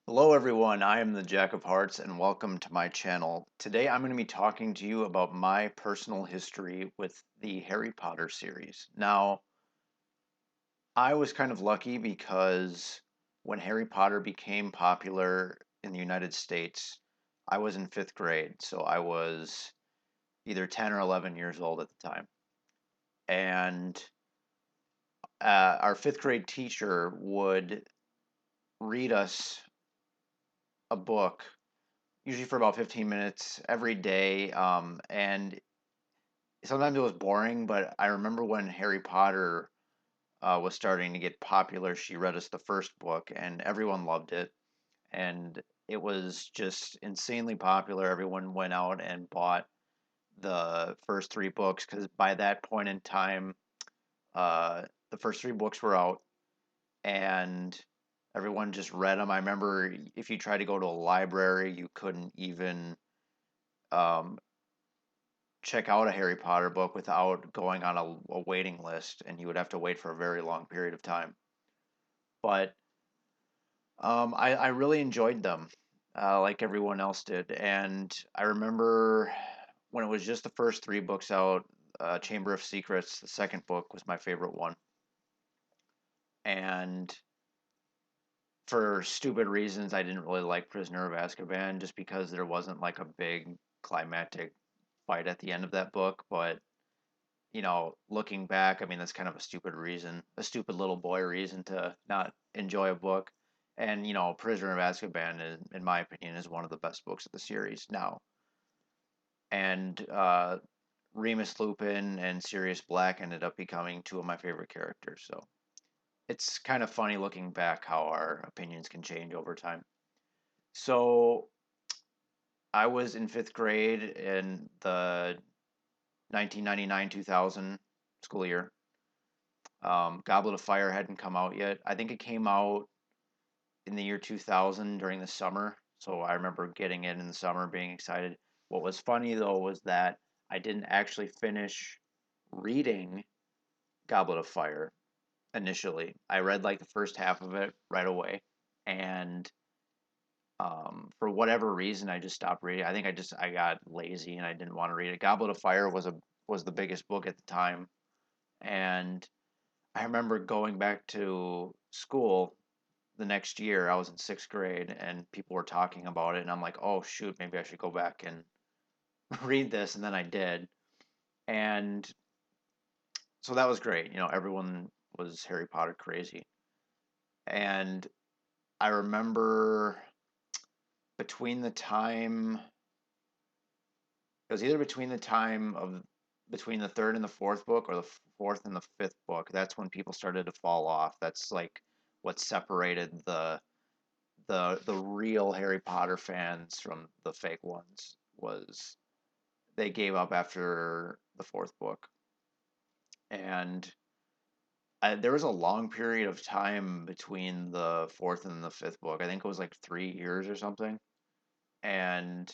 Hello everyone, I am the Jack of Hearts and welcome to my channel. Today I'm going to be talking to you about my personal history with the Harry Potter series. Now, I was kind of lucky because when Harry Potter became popular in the United States, I was in fifth grade, so I was either 10 or 11 years old at the time. And our fifth grade teacher would read us a book usually for about 15 minutes every day. And sometimes it was boring, but I remember when Harry Potter was starting to get popular, she read us the first book, and everyone loved it. And it was just insanely popular. Everyone went out and bought the first three books because by that point in time, uh, the first three books were out, and everyone just read them. I remember if you tried to go to a library, you couldn't even um, check out a Harry Potter book without going on a waiting list, and you would have to wait for a very long period of time. But I really enjoyed them, like everyone else did. And I remember when it was just the first three books out, Chamber of Secrets, the second book, was my favorite one. And for stupid reasons, I didn't really like Prisoner of Azkaban just because there wasn't like a big climactic fight at the end of that book. But looking back, I mean, that's kind of a stupid reason, a stupid little boy reason to not enjoy a book. And, Prisoner of Azkaban, in my opinion, is one of the best books of the series now. And Remus Lupin and Sirius Black ended up becoming two of my favorite characters. So it's kind of funny looking back how our opinions can change over time. So I was in fifth grade in the 1999-2000 school year. Goblet of Fire hadn't come out yet. I think it came out in the year 2000 during the summer. So I remember getting it in the summer, being excited. What was funny though was that I didn't actually finish reading Goblet of Fire initially. I read like the first half of it right away, and for whatever reason, I just stopped reading. I think I got lazy and I didn't want to read it. Goblet of Fire was the biggest book at the time, and I remember going back to school the next year. I was in sixth grade, and people were talking about it, and I'm like, oh shoot, maybe I should go back and read this, and then I did, and so that was great. Everyone was Harry Potter crazy, and I remember between the time it was either between the time of between the third and the fourth book or the fourth and the fifth book. That's when people started to fall off. That's like what separated the real Harry Potter fans from the fake ones was they gave up after the fourth book. And there was a long period of time between the fourth and the fifth book. I think it was like 3 years or something. And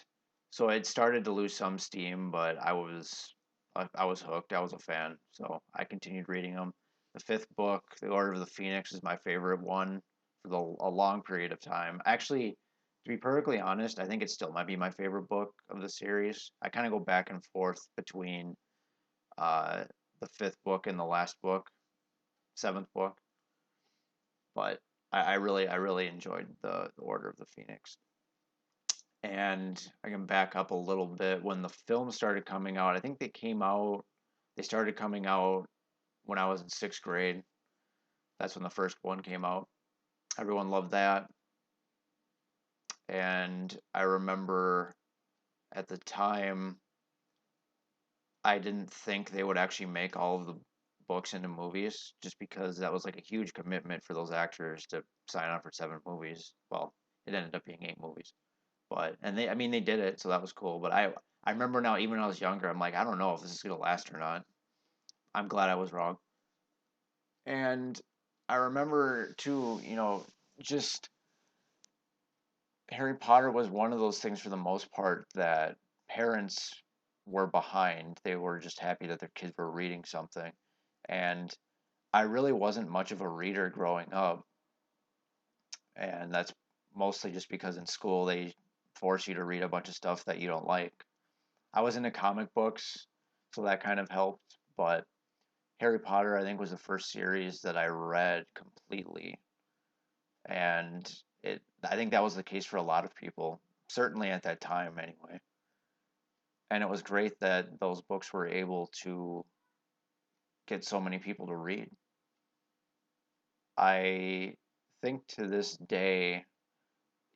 so it started to lose some steam, but I was hooked. I was a fan, so I continued reading them. The fifth book, The Order of the Phoenix, is my favorite one for a long period of time. Actually, to be perfectly honest, I think it still might be my favorite book of the series. I kind of go back and forth between uh, the fifth book and the last book, seventh book, but I really enjoyed the Order of the Phoenix. And I can back up a little bit. When the film started coming out, I think they started coming out when I was in sixth grade. That's when the first one came out. Everyone loved that. And I remember at the time, I didn't think they would actually make all of the books into movies just because that was like a huge commitment for those actors to sign on for 7 movies. Well, it ended up being 8 movies. But and I mean they did it, so that was cool. But I remember now, even when I was younger, I'm like, I don't know if this is gonna last or not. I'm glad I was wrong. And I remember too, just Harry Potter was one of those things for the most part that parents were behind. They were just happy that their kids were reading something. And I really wasn't much of a reader growing up, and that's mostly just because in school they force you to read a bunch of stuff that you don't like. I was into comic books, so that kind of helped, but Harry Potter, I think, was the first series that I read completely, and I think that was the case for a lot of people, certainly at that time, anyway. And it was great that those books were able to get so many people to read. I think to this day,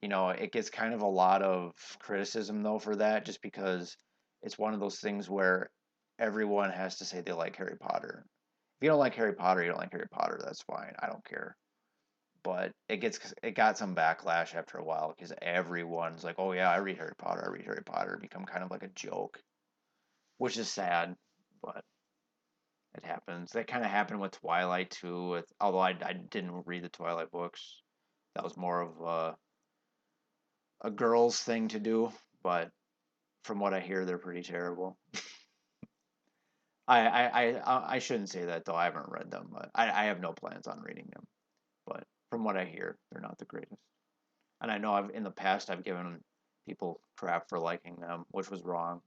it gets kind of a lot of criticism though for that, just because it's one of those things where everyone has to say they like Harry Potter. If you don't like Harry Potter, you don't like Harry Potter. That's fine. I don't care. But it got some backlash after a while because everyone's like, "Oh yeah, I read Harry Potter. I read Harry Potter." It become kind of like a joke, which is sad, but it happens. That kind of happened with Twilight too. Although I didn't read the Twilight books, that was more of a girl's thing to do. But from what I hear, they're pretty terrible. I shouldn't say that though. I haven't read them, but I have no plans on reading them. But from what I hear, they're not the greatest. And I know in the past I've given people crap for liking them, which was wrong.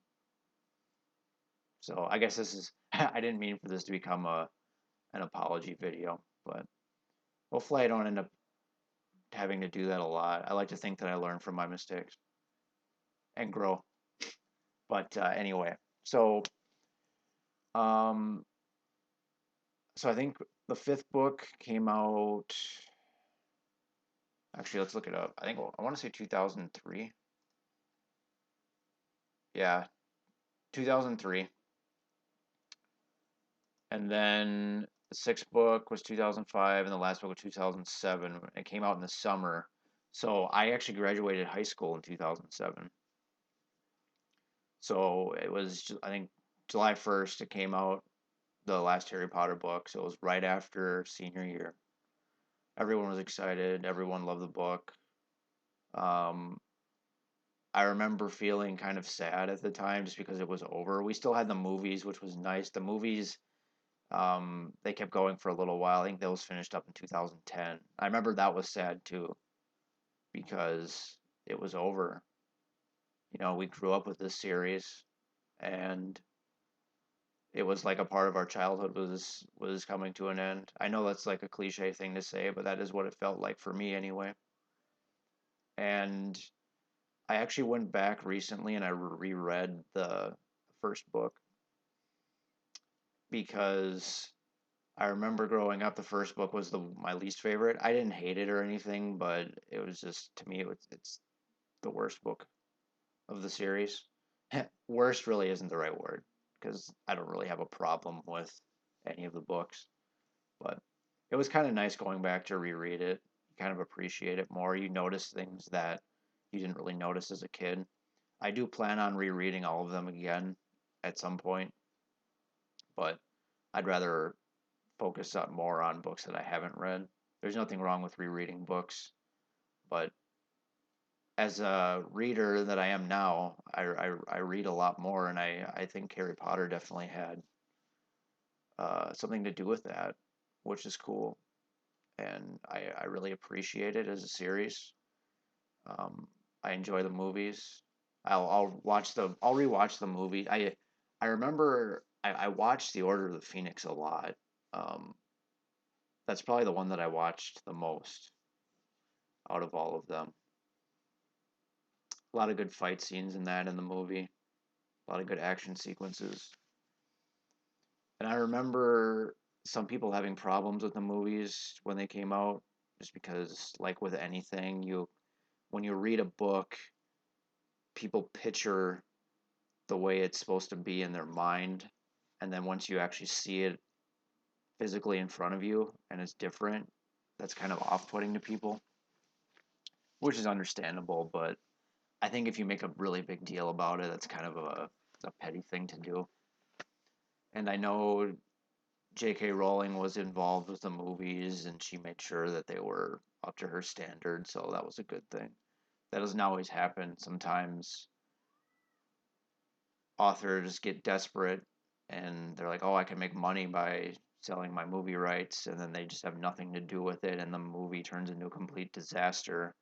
So I guess this is I didn't mean for this to become an apology video, but hopefully I don't end up having to do that a lot. I like to think that I learn from my mistakes and grow. But anyway, um, so I think the fifth book came out. Actually, let's look it up. I want to say 2003. Yeah, 2003. And then the sixth book was 2005, and the last book was 2007. It came out in the summer. So I actually graduated high school in 2007. So it was, I think, July 1st, it came out, the last Harry Potter book. So it was right after senior year. Everyone was excited. Everyone loved the book. Um, I remember feeling kind of sad at the time just because it was over. We still had the movies, which was nice. The movies, they kept going for a little while. I think those finished up in 2010. I remember that was sad too because it was over. We grew up with this series, and it was like a part of our childhood was coming to an end. I know that's like a cliche thing to say, but that is what it felt like for me anyway. And I actually went back recently and I reread the first book because I remember growing up, the first book was my least favorite. I didn't hate it or anything, but it was just to me it's the worst book of the series. Worst really isn't the right word because I don't really have a problem with any of the books, but it was kind of nice going back to reread it. You kind of appreciate it more. You notice things that you didn't really notice as a kid. I do plan on rereading all of them again at some point, but I'd rather focus on more on books that I haven't read. There's nothing wrong with rereading books, but as a reader that I am now, I read a lot more, and I think Harry Potter definitely had something to do with that, which is cool, and I really appreciate it as a series. Um, I enjoy the movies. I'll rewatch the movie. I remember I watched The Order of the Phoenix a lot. Um, that's probably the one that I watched the most out of all of them. A lot of good fight scenes in that in the movie. A lot of good action sequences. And I remember some people having problems with the movies when they came out, just because, like with anything, when you read a book, people picture the way it's supposed to be in their mind, and then once you actually see it physically in front of you and it's different, that's kind of off-putting to people, which is understandable. But I think if you make a really big deal about it, that's kind of a petty thing to do. And I know J.K. Rowling was involved with the movies, and she made sure that they were up to her standard, so that was a good thing. That doesn't always happen. Sometimes authors get desperate and they're like, "Oh, I can make money by selling my movie rights," and then they just have nothing to do with it, and the movie turns into a complete disaster.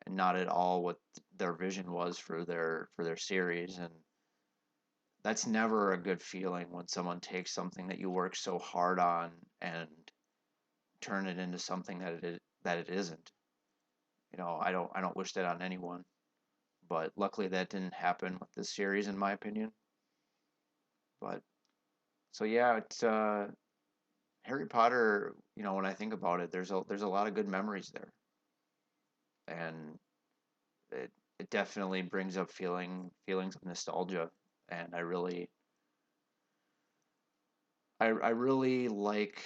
and not at all what their vision was for their series. And that's never a good feeling when someone takes something that you work so hard on and turn it into something that it isn't. I don't wish that on anyone, but luckily that didn't happen with this series, in my opinion. But so yeah, it's Harry Potter. When I think about it, there's a lot of good memories there, and it it definitely brings up feelings of nostalgia, and I really like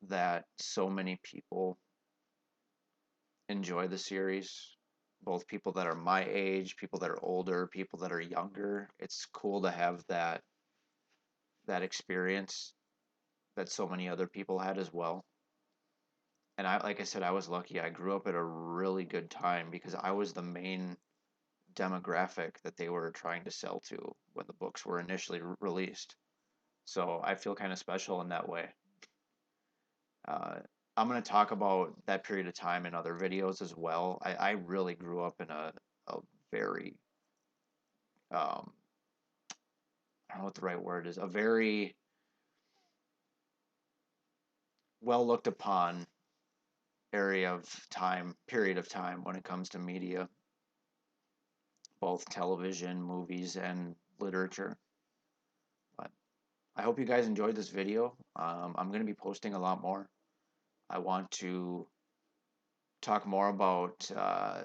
that so many people enjoy the series, both people that are my age, people that are older, people that are younger. It's cool to have that experience that so many other people had as well. And like I said, I was lucky. I grew up at a really good time because I was the main demographic that they were trying to sell to when the books were initially released. So I feel kind of special in that way. Uh, I'm going to talk about that period of time in other videos as well. I really grew up in a very, um, I don't know what the right word is, a very well looked upon period of time when it comes to media, both television, movies, and literature. But I hope you guys enjoyed this video. I'm going to be posting a lot more. I want to talk more about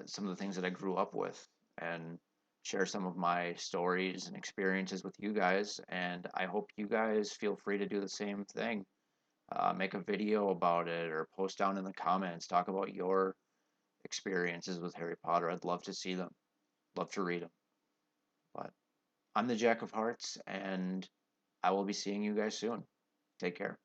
some of the things that I grew up with and share some of my stories and experiences with you guys. And I hope you guys feel free to do the same thing. Make a video about it or post down in the comments. Talk about your experiences with Harry Potter. I'd love to see them, love to read them. But I'm the Jack of Hearts, and I will be seeing you guys soon. Take care.